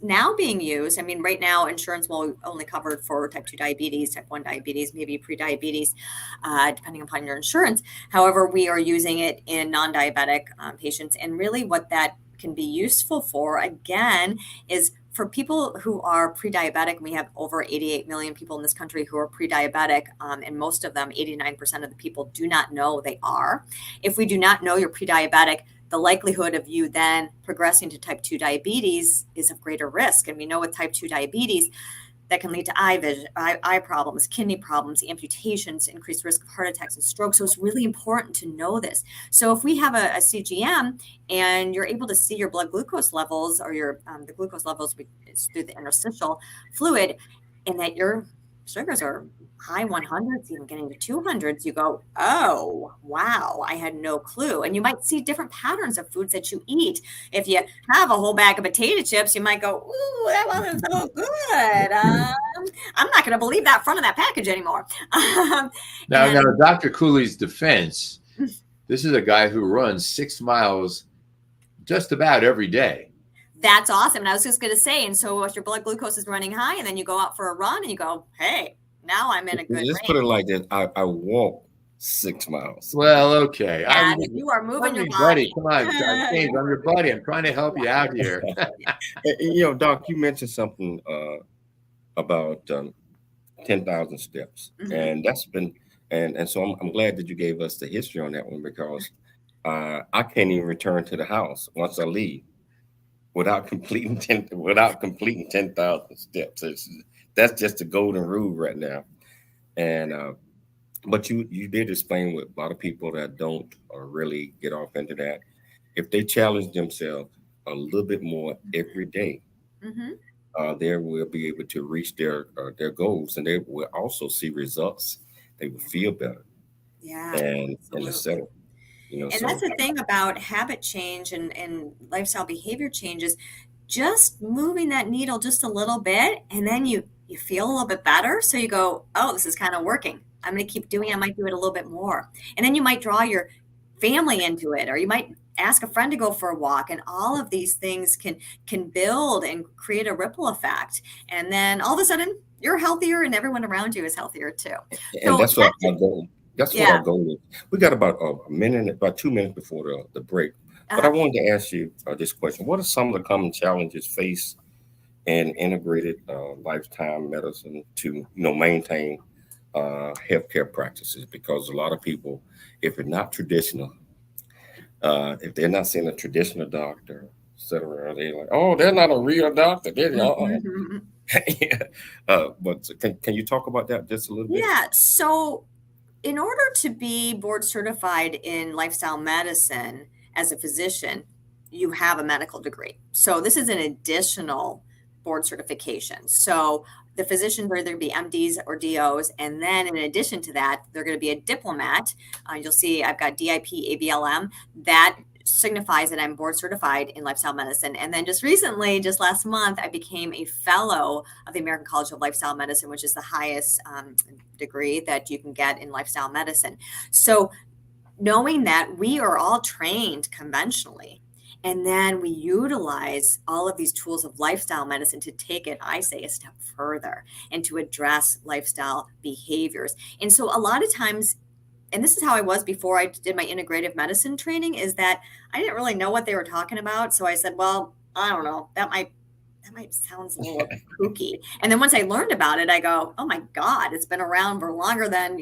now being used. I mean, right now, insurance will only cover for type 2 diabetes, type 1 diabetes, maybe pre-diabetes, depending upon your insurance. However, we are using it in non-diabetic patients. And really what that can be useful for, again, is for people who are pre-diabetic. We have over 88 million people in this country who are pre-diabetic, and most of them, 89% of the people, do not know they are. If we do not know you're pre-diabetic, the likelihood of you then progressing to type 2 diabetes is of greater risk. And we know with type 2 diabetes, that can lead to eye problems, kidney problems, amputations, increased risk of heart attacks and strokes. So it's really important to know this. So if we have a CGM and you're able to see your blood glucose levels, or the glucose levels through the interstitial fluid, and that your sugars are high 100s, even getting to 200s, you go, oh, wow, I had no clue. And you might see different patterns of foods that you eat. If you have a whole bag of potato chips, you might go, ooh, that wasn't so good. I'm not going to believe that front of that package anymore. Now, Dr. Cooley's defense, this is a guy who runs 6 miles just about every day. That's awesome. And I was just going to say, and so if your blood glucose is running high and then you go out for a run and you go, hey, now I'm in a good Just range. put it like this. I walk 6 miles. Well, okay. And you are moving your body. Come on, James, I'm your buddy. I'm trying to help you out here. Doc, you mentioned something about 10,000 steps. Mhm. And that's been, and so I'm glad that you gave us the history on that one, because I can't even return to the house once I leave without completing 10,000 steps. That's just the golden rule right now. And but you did explain with a lot of people that don't really get off into that. If they challenge themselves a little bit more every day, they will be able to reach their goals, and they will also see results. They will feel better. Yeah. And absolutely. etc. And So that's the thing about habit change and lifestyle behavior changes, just moving that needle just a little bit, and then you feel a little bit better. So you go, oh, this is kind of working. I'm going to keep doing it. I might do it a little bit more. And then you might draw your family into it, or you might ask a friend to go for a walk. And all of these things can build and create a ripple effect. And then all of a sudden you're healthier and everyone around you is healthier too. and So that's what our goal. That's what Yeah. our goal is. We got about a minute, about 2 minutes before the break. But I wanted to ask you this question: what are some of the common challenges faced in integrated lifetime medicine to maintain healthcare practices? Because a lot of people, if it's not traditional, if they're not seeing a traditional doctor, etc., they're like, oh, they're not a real doctor. They're Mhm. but can you talk about that just a little bit? Yeah. So in order to be board certified in lifestyle medicine as a physician, you have a medical degree. So this is an additional board certification. So the physicians are either be MDs or DOs. And then in addition to that, they're going to be a diplomat. You'll see I've got DIP, ABLM. That signifies that I'm board certified in lifestyle medicine. And then just recently, just last month, I became a fellow of the American College of Lifestyle Medicine, which is the highest degree that you can get in lifestyle medicine. So knowing that we are all trained conventionally, and then we utilize all of these tools of lifestyle medicine to take it, I say, a step further and to address lifestyle behaviors. And so a lot of times, and this is how I was before I did my integrative medicine training, is that I didn't really know what they were talking about. So I said, well, I don't know, that might sound a little kooky. And then once I learned about it, I go, oh my God, it's been around for longer than,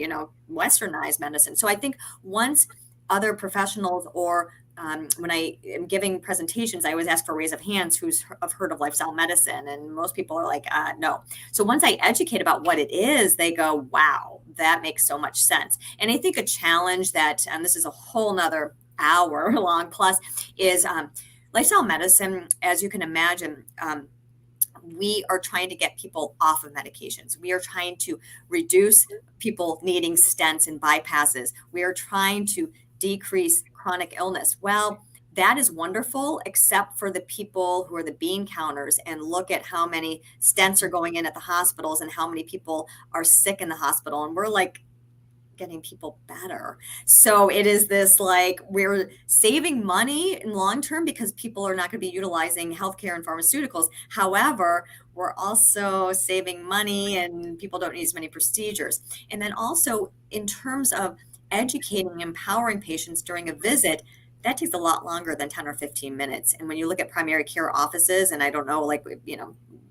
westernized medicine. So I think once other professionals or when I am giving presentations, I always ask for a raise of hands who's heard of lifestyle medicine. And most people are like, no. So once I educate about what it is, they go, wow, that makes so much sense. And I think a challenge that, and this is a whole nother hour long plus, is lifestyle medicine, as you can imagine, we are trying to get people off of medications. We are trying to reduce people needing stents and bypasses. We are trying to decrease chronic illness. Well, that is wonderful, except for the people who are the bean counters and look at how many stents are going in at the hospitals and how many people are sick in the hospital. And we're like getting people better. So it is this like we're saving money in long term because people are not going to be utilizing healthcare and pharmaceuticals. However, we're also saving money and people don't need as many procedures. And then also in terms of educating and empowering patients during a visit, that takes a lot longer than 10 or 15 minutes. And when you look at primary care offices, and I don't know, like,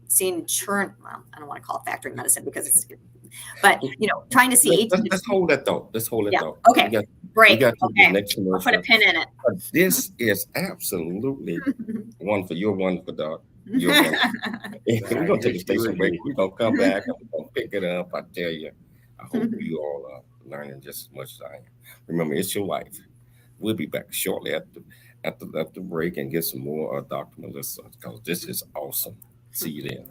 seeing churn, well, I don't want to call it factory medicine because it's, but, trying to see. Let's hold that thought. Okay. Great. Okay. I'll put a pin in it. But this is absolutely one for your one for Doc. Your one. We're going to take a station break. We're going to come back and we're going to pick it up. I tell you, I hope you all are learning just as much as I am. Remember, it's your life. We'll be back shortly after the break and get some more Dr. Melissa, because this is awesome. See you there.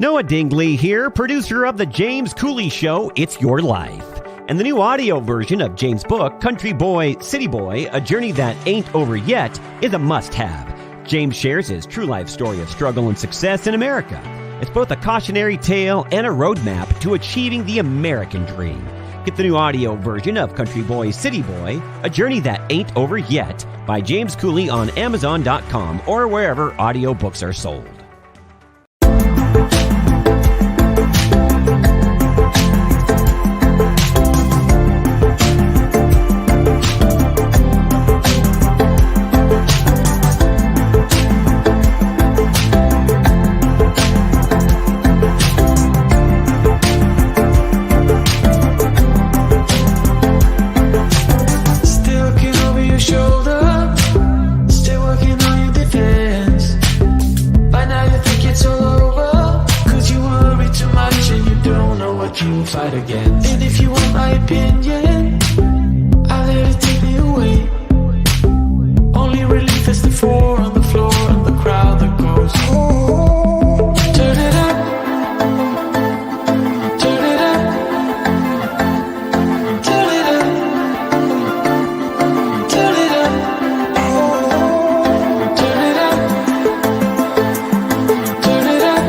Noah Dingley here, producer of The James Cooley Show, It's Your Life. And the new audio version of James' book, Country Boy, City Boy, A Journey That Ain't Over Yet, is a must-have. James shares his true life story of struggle and success in America. It's both a cautionary tale and a roadmap to achieving the American dream. Get the new audio version of Country Boy, City Boy, A Journey That Ain't Over Yet by James Cooley on Amazon.com or wherever audiobooks are sold. Fight against. And if you want my opinion, I'll let it take me away. Only relief is the four on the floor and the crowd that goes, oh, turn it up, turn it up, turn it up, turn it up, oh, turn it up, turn it up.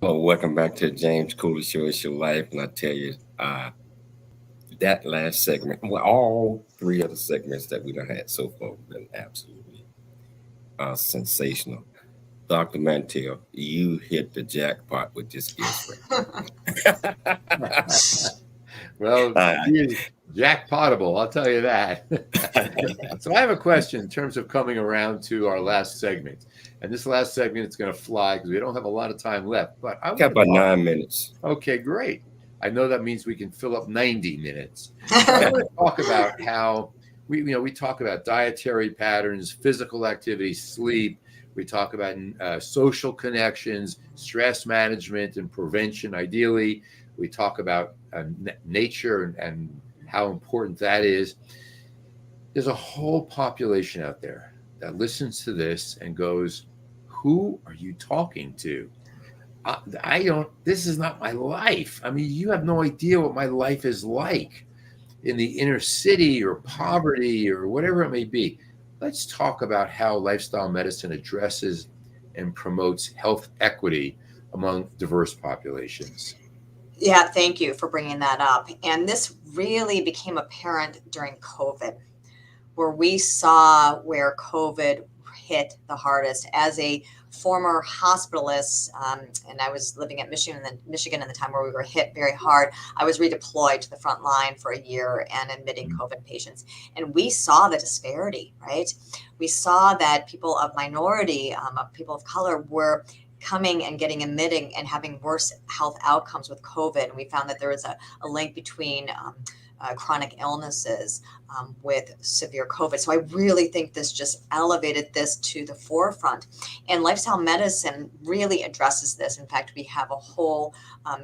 Hello, welcome back to James Cooley Show. It's Your Life. And I tell you, that last segment, well, all three of the segments that we done had so far have been absolutely sensational. Dr. Mantell, you hit the jackpot with this guest right. Well, jackpotable, I'll tell you that. So I have a question in terms of coming around to our last segment. And this last segment is going to fly because we don't have a lot of time left. But I got about 9 minutes. Okay, great. I know that means we can fill up 90 minutes. I want to talk about how we talk about dietary patterns, physical activity, sleep. We talk about social connections, stress management, and prevention. Ideally, we talk about nature and how important that is. There's a whole population out there that listens to this and goes, "Who are you talking to? I don't. This is not my life. I mean, you have no idea what my life is like in the inner city or poverty or whatever it may be." Let's talk about how lifestyle medicine addresses and promotes health equity among diverse populations. Yeah, thank you for bringing that up. And this really became apparent during COVID, where we saw where COVID hit the hardest. As a former hospitalist, and I was living at Michigan in the time where we were hit very hard, I was redeployed to the front line for a year and admitting COVID patients. And we saw the disparity, right? We saw that people of minority, people of color were coming and getting admitted and having worse health outcomes with COVID. And we found that there was a link between chronic illnesses with severe COVID. So I really think this just elevated this to the forefront. And lifestyle medicine really addresses this. In fact, we have a whole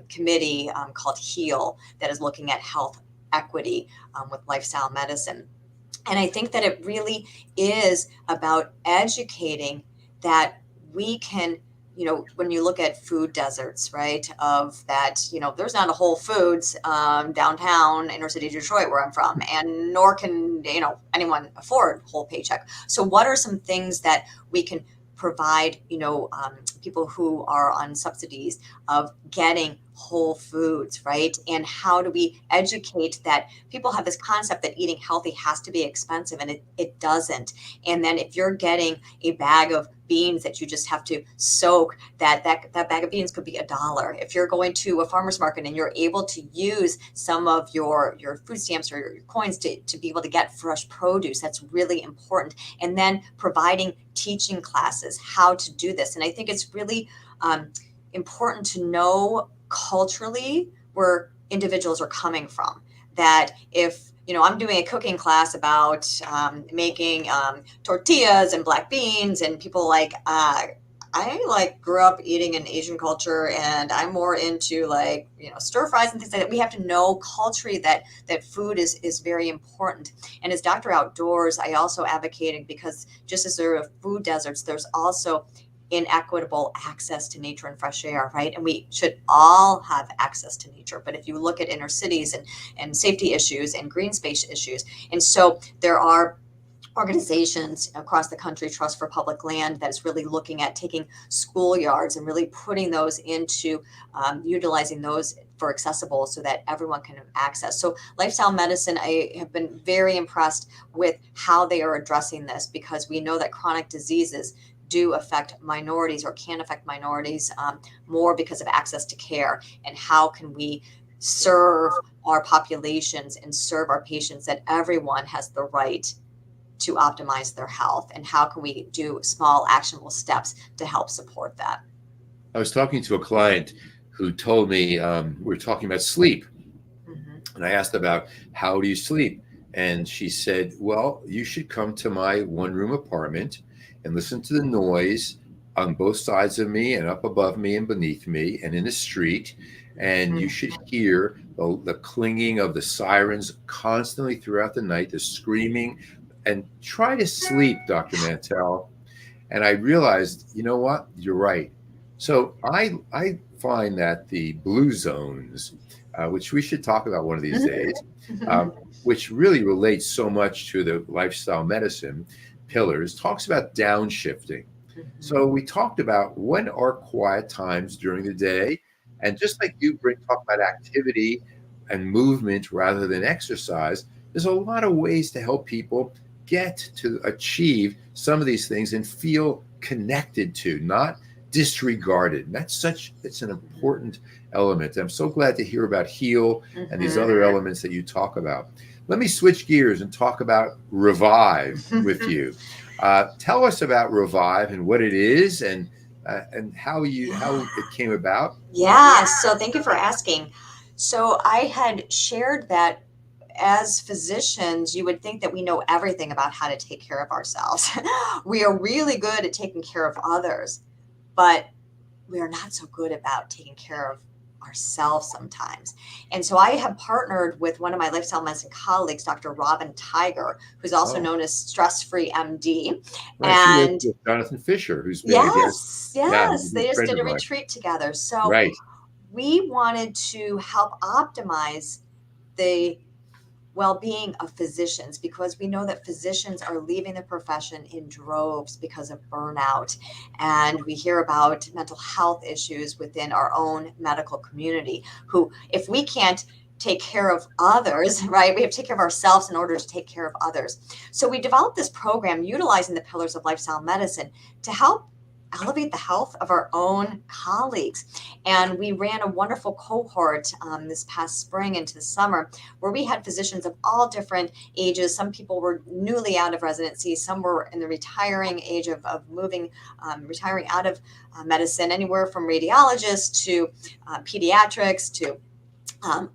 committee called HEAL that is looking at health equity with lifestyle medicine. And I think that it really is about educating that we can, when you look at food deserts, right, of that, there's not a Whole Foods downtown inner city Detroit where I'm from, and nor can, anyone afford whole paycheck. So what are some things that we can provide, people who are on subsidies of getting whole foods, right? And how do we educate that people have this concept that eating healthy has to be expensive, and it doesn't. And then if you're getting a bag of beans that you just have to soak, that bag of beans could be $1. If you're going to a farmer's market and you're able to use some of your food stamps or your coins to be able to get fresh produce, that's really important. And then providing teaching classes how to do this. And I think it's really important to know culturally where individuals are coming from. That if I'm doing a cooking class about making tortillas and black beans, and people I grew up eating an Asian culture, and I'm more into stir fries and things like that. We have to know culturally that food is very important. And as Dr. Outdoors, I also advocated, because just as there are food deserts, there's also inequitable access to nature and fresh air, right? And we should all have access to nature. But if you look at inner cities and safety issues and green space issues, and so there are organizations across the country, Trust for Public Land, that's really looking at taking schoolyards and really putting those into utilizing those for accessible so that everyone can have access. So lifestyle medicine, I have been very impressed with how they are addressing this, because we know that chronic diseases do affect minorities, or can affect minorities more because of access to care. And how can we serve our populations and serve our patients, that everyone has the right to optimize their health? And how can we do small actionable steps to help support that? I was talking to a client who told me, we were talking about sleep. Mm-hmm. And I asked about, how do you sleep? And she said, well, you should come to my one-room apartment and listen to the noise on both sides of me and up above me and beneath me and in the street. And you should hear the clanging of the sirens constantly throughout the night, the screaming, and try to sleep, Dr. Mantell. And I realized, you know what? You're right. So I find that the blue zones, which we should talk about one of these days, which really relates so much to the lifestyle medicine pillars, talks about downshifting. So we talked about when are quiet times during the day, and just like you talk about activity and movement rather than exercise, there's a lot of ways to help people get to achieve some of these things and feel connected to, not disregarded. And it's an important element. I'm so glad to hear about HEAL and these other elements that you talk about. Let me switch gears and talk about Revive with you. Tell us about Revive and what it is and how it came about. Yeah, so thank you for asking. So I had shared that as physicians, you would think that we know everything about how to take care of ourselves. We are really good at taking care of others, but we are not so good about taking care of ourselves sometimes. And so I have partnered with one of my lifestyle medicine colleagues, Dr. Robin Tiger, who's also known as Stress Free MD. Right, And with Jonathan Fisher, who's been yes, Yeah, they just did a mine. retreat together. So Right. we wanted to help optimize the well-being of physicians, because we know that physicians are leaving the profession in droves because of burnout, and we hear about mental health issues within our own medical community, who, if we can't take care of others, right, we have to take care of ourselves in order to take care of others. So we developed this program utilizing the pillars of lifestyle medicine to help elevate the health of our own colleagues. And we ran a wonderful cohort this past spring into the summer, where we had physicians of all different ages. Some people were newly out of residency, some were in the retiring age of retiring out of medicine, anywhere from radiologists to pediatrics to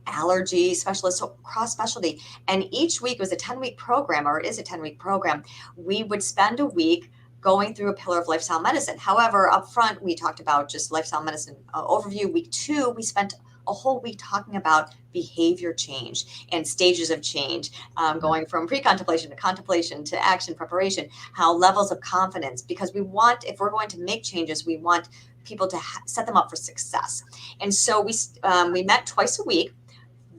allergy specialists, so cross specialty. And each week was a 10-week program, or is a 10-week program. We would spend a week going through a pillar of lifestyle medicine. However, up front, we talked about just lifestyle medicine overview. Week 2, we spent a whole week talking about behavior change and stages of change, going from pre-contemplation to contemplation to action preparation, how levels of confidence, because we want, if we're going to make changes, we want people to set them up for success. And so we met twice a week.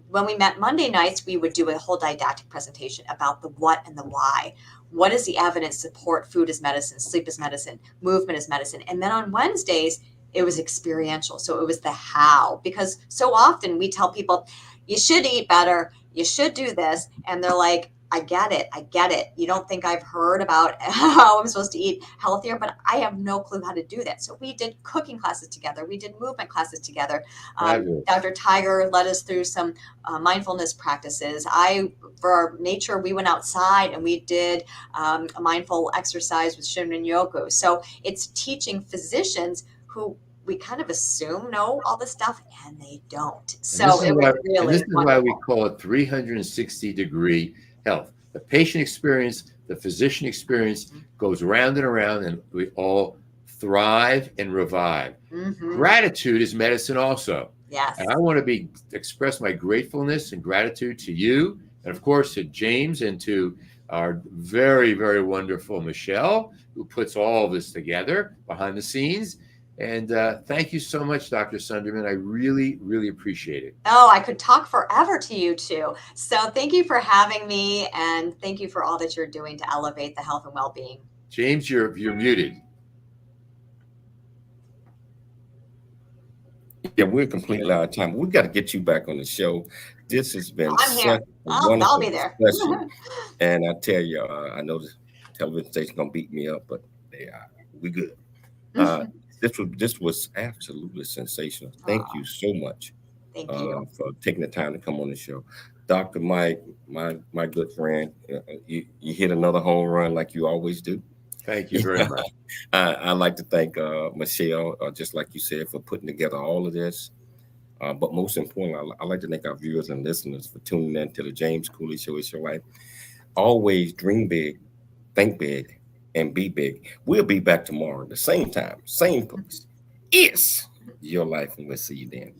When we met Monday nights, we would do a whole didactic presentation about the what and the why. What is the evidence to support food as medicine, sleep as medicine, movement as medicine? And then on Wednesdays, it was experiential. So it was the how, because so often we tell people, you should eat better, you should do this. And they're like, I get it. You don't think I've heard about how I'm supposed to eat healthier, but I have no clue how to do that. So we did cooking classes together. We did movement classes together. Dr. Tiger led us through some mindfulness practices. For our nature, we went outside and we did a mindful exercise with Sundermann yoga. So it's teaching physicians who we kind of assume know all this stuff, and they don't. So it was really this is wonderful. why we call it 360-degree health. The patient experience, the physician experience goes round and around, and we all thrive and revive. Gratitude is medicine also. Yes. And I want to express my gratefulness and gratitude to you, and of course to James, and to our very, very wonderful Michelle, who puts all this together behind the scenes. And thank you so much, Dr. Sundermann. I really, really appreciate it. Oh, I could talk forever to you too. So thank you for having me, and thank you for all that you're doing to elevate the health and well-being. James, you're muted. Yeah, we're completely out of time. We got to get you back on the show. This has been I'm here. such a wonderful I'll be there. discussion. And I tell you, I know the television station gonna beat me up, but we good. This was absolutely sensational. Thank you so much. Thank you for taking the time to come on the show. Dr. Mike, my good friend, you hit another home run like you always do. Thank you very much. I'd like to thank Michelle, just like you said, for putting together all of this. But most importantly, I'd like to thank our viewers and listeners for tuning in to the James Cooley Show. It's your life. Always dream big, think big, and be big. We'll be back tomorrow at the same time, same place. It's your life, and we'll see you then.